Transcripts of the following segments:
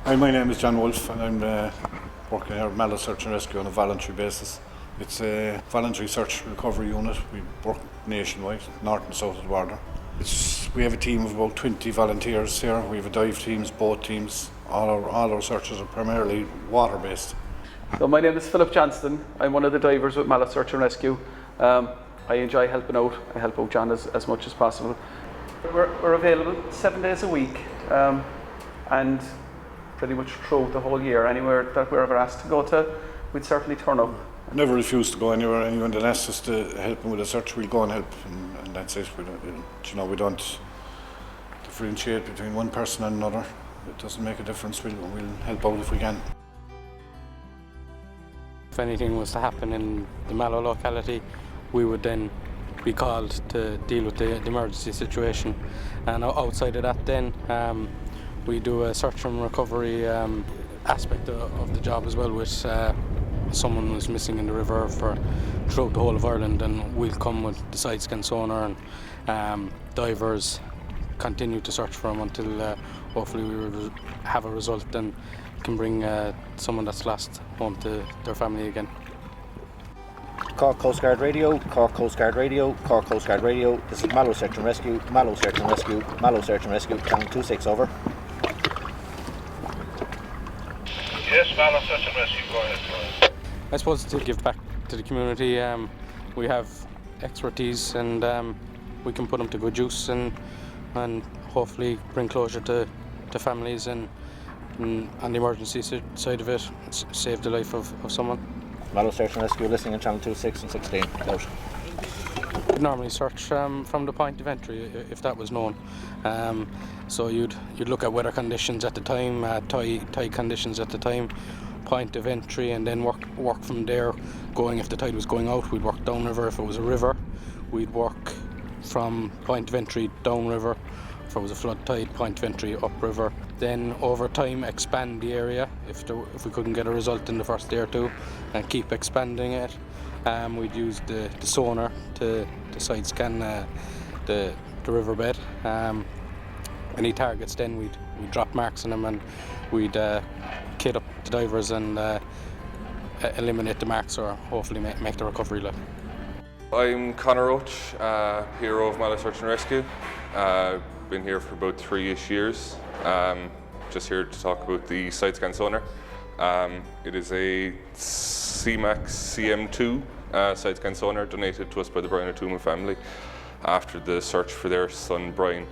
Hi, my name is John Wolfe and I'm working here at Mallow Search and Rescue on a voluntary basis. It's a voluntary search recovery unit. We work nationwide, north and south of the border. We have a team of about 20 volunteers here. We have dive teams, boat teams. All our searches are primarily water-based. So my name is Philip Johnston. I'm one of the divers with Mallow Search and Rescue. I enjoy helping out. I help out John as much as possible. We're available 7 days a week and pretty much throughout the whole year. Anywhere that we're ever asked to go to, we'd certainly turn up. Never refuse to go anywhere. Anyone that asks us to help them with a search, we'll go and help, and that's it. We don't differentiate between one person and another. It doesn't make a difference. We'll help out if we can. If anything was to happen in the Mallow locality, we would then be called to deal with the emergency situation. And outside of that then, we do a search and recovery aspect of the job as well, with someone was missing in the river throughout the whole of Ireland, and we'll come with the side scan sonar and divers continue to search for them until hopefully we will have a result and can bring someone that's lost home to their family again. Cork Coast Guard Radio, Cork Coast Guard Radio, Cork Coast Guard Radio. This is Mallow Search and Rescue, Mallow Search and Rescue, Mallow Search and Rescue, channel 26, over. Yes, Mallow Search and Rescue, go ahead. I suppose to give back to the community, we have expertise and we can put them to good use and hopefully bring closure to families and on the emergency side of it, save the life of someone. Mallow Search and Rescue, listening on channel 26 and 16. Out. We'd normally search from the point of entry if that was known. So you'd look at weather conditions at the time, tide conditions at the time, point of entry, and then work from there. If the tide was going out, we'd work downriver. If it was a river, we'd work from point of entry downriver. If it was a flood tide, point of entry upriver. Then over time expand the area if we couldn't get a result in the first day or two, and keep expanding it. We'd use the sonar to side scan the riverbed. Any targets, then we'd drop marks on them, and we'd kit up the divers and eliminate the marks, or hopefully make the recovery. I'm Conor Roach, hero of Mallow Search and Rescue. Been here for about 3-ish years. Just here to talk about the side scan sonar. It is a CMAX CM2 side scan sonar donated to us by the Brian O'Toole family after the search for their son Brian.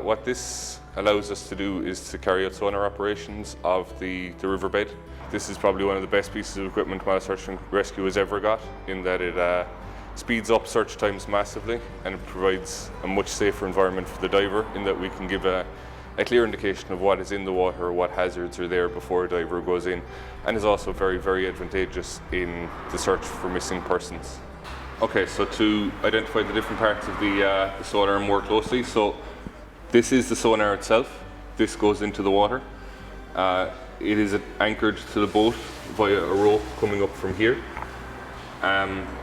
What this allows us to do is to carry out sonar operations of the riverbed. This is probably one of the best pieces of equipment Mallow Search and Rescue has ever got, in that it speeds up search times massively, and it provides a much safer environment for the diver, in that we can give a clear indication of what is in the water or what hazards are there before a diver goes in, and is also very, very advantageous in the search for missing persons. Okay, so to identify the different parts of the sonar more closely, so this is the sonar itself. This goes into the water. It is anchored to the boat via a rope coming up from here.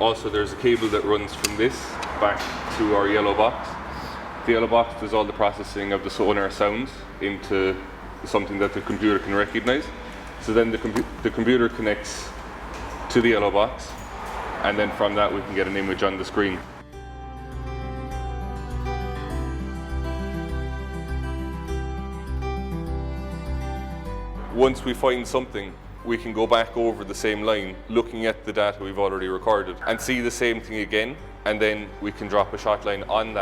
Also, there's a cable that runs from this back to our yellow box. The yellow box does all the processing of the sonar sounds into something that the computer can recognize. So then the computer connects to the yellow box, and then from that we can get an image on the screen. Once we find something, we can go back over the same line, looking at the data we've already recorded, and see the same thing again, and then we can drop a shot line on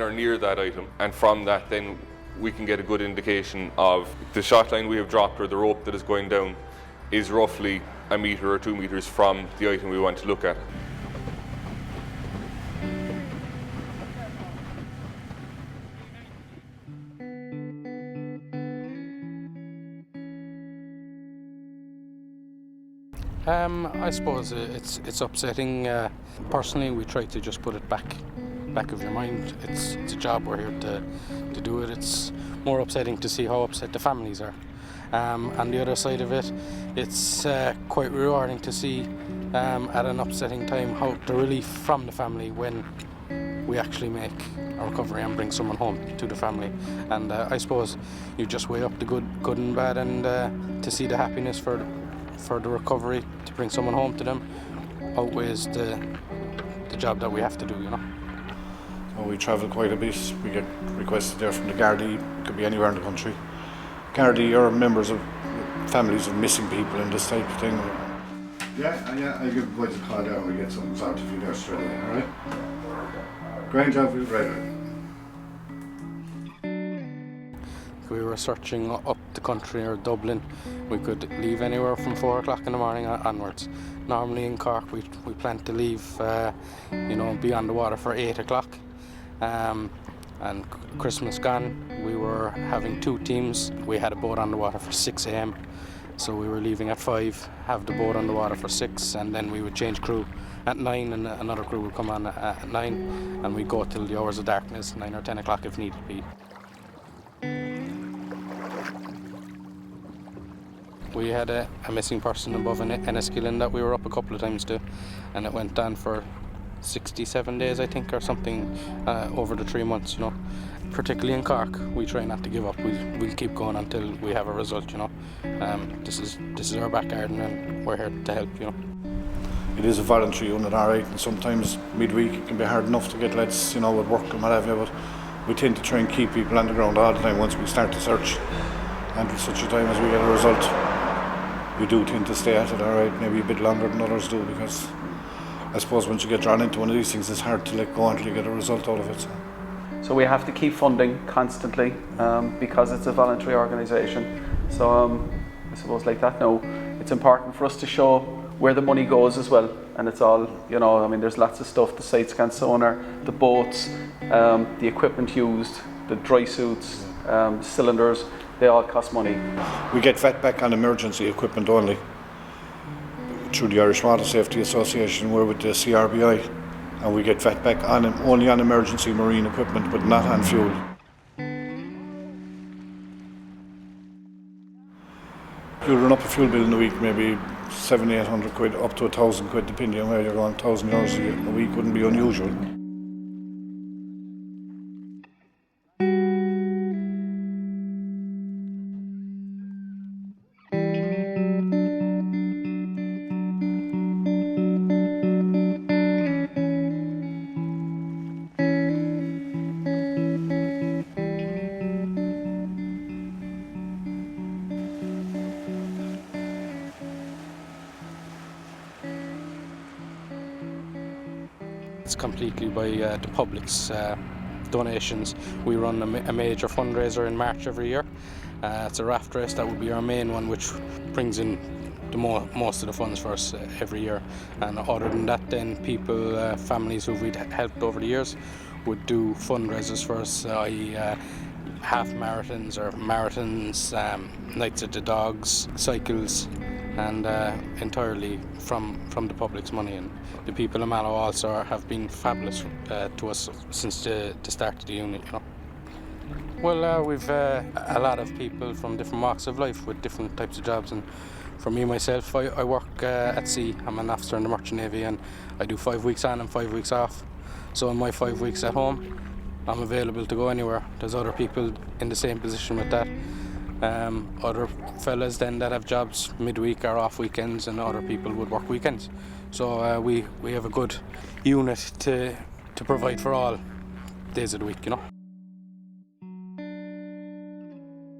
or near that item, and from that then we can get a good indication of the shot line we have dropped, or the rope that is going down, is roughly 1 meter or 2 meters from the item we want to look at. I suppose it's upsetting. Personally, we try to just put it back of your mind. It's a job, we're here to do it. It's more upsetting to see how upset the families are. On the other side of it, it's quite rewarding to see at an upsetting time how the relief from the family when we actually make a recovery and bring someone home to the family. And I suppose you just weigh up the good and bad, and to see the happiness for the recovery, to bring someone home to them, outweighs the job that we have to do, you know. So we travel quite a bit. We get requested there from the Gardaí, could be anywhere in the country. Gardaí are members of families of missing people and this type of thing. Yeah, I'll give the boys a call there when we get something sorted for you there straight away, alright? Great job for you, right away. We were searching up the country or Dublin. We could leave anywhere from 4 o'clock in the morning onwards. Normally in Cork we plan to leave, be on the water for 8 o'clock. And Christmas gone, we were having 2 teams. We had a boat on the water for 6 a.m. So we were leaving at 5, have the boat on the water for 6, and then we would change crew at 9, and another crew would come on at 9, and we'd go till the hours of darkness, 9 or 10 o'clock if need be. We had a missing person above Enniskillen that we were up a couple of times to, and it went on for 67 days, I think, or something, over the 3 months, you know. Particularly in Cork, we try not to give up. We'll keep going until we have a result, you know. This is our back garden, and we're here to help, you know. It is a voluntary unit, alright, and sometimes midweek it can be hard enough to get lads, you know, with work and what have you, but we tend to try and keep people on the ground all the time once we start the search. And at such a time as we get a result, we do tend to stay at it, alright, maybe a bit longer than others do, because I suppose once you get drawn into one of these things, it's hard to let go until you get a result out of it. So we have to keep funding constantly because it's a voluntary organisation. So I suppose like that now, it's important for us to show where the money goes as well. And it's all, you know, I mean, there's lots of stuff, the side scan sonar, the boats, the equipment used, the dry suits, cylinders, they all cost money. We get VAT back on emergency equipment only. Through the Irish Water Safety Association, we're with the CRBI. And we get VAT back only on emergency marine equipment, but not on fuel. You'll run up a fuel bill in a week, maybe 700-800 quid, up to 1,000 quid, depending on where you're going. €1,000 a week wouldn't be unusual. It's completely by the public's donations. We run a major fundraiser in March every year. It's a raft race. That would be our main one, which brings in the most of the funds for us every year. And other than that, then people, families who we'd helped over the years would do fundraisers for us, i.e. half marathons or marathons, nights at the dogs, cycles, and entirely from the public's money. And the people in Mallow also have been fabulous to us since the start of the unit, you know. Well, we've a lot of people from different walks of life with different types of jobs, and for me myself, I work at sea. I'm an officer in the Merchant Navy, and I do 5 weeks on and 5 weeks off. So in my 5 weeks at home, I'm available to go anywhere. There's other people in the same position with that. Other fellas then that have jobs midweek or off weekends, and other people would work weekends. So we have a good unit to provide for all days of the week, you know.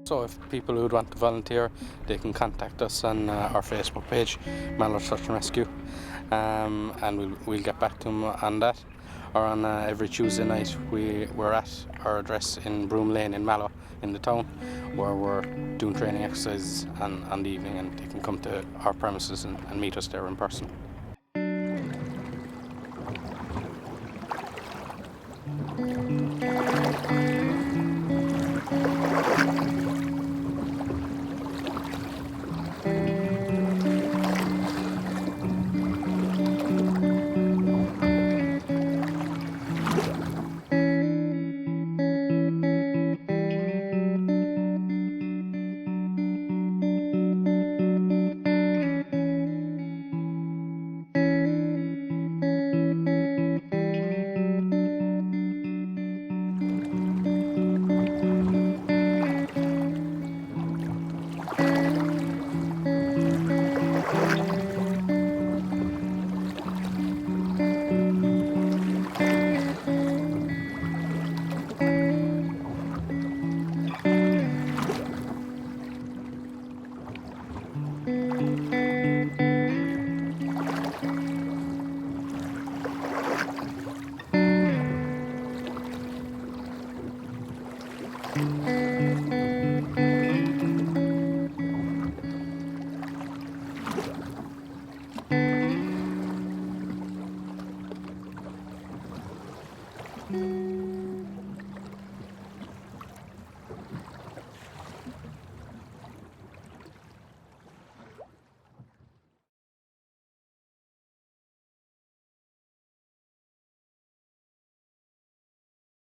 So if people would want to volunteer, they can contact us on our Facebook page, Mallow Search and Rescue, and we'll get back to them on that. Or on every Tuesday night, we're at our address in Broom Lane in Mallow, in the town, where we're doing training exercises on the evening, and they can come to our premises and meet us there in person. you.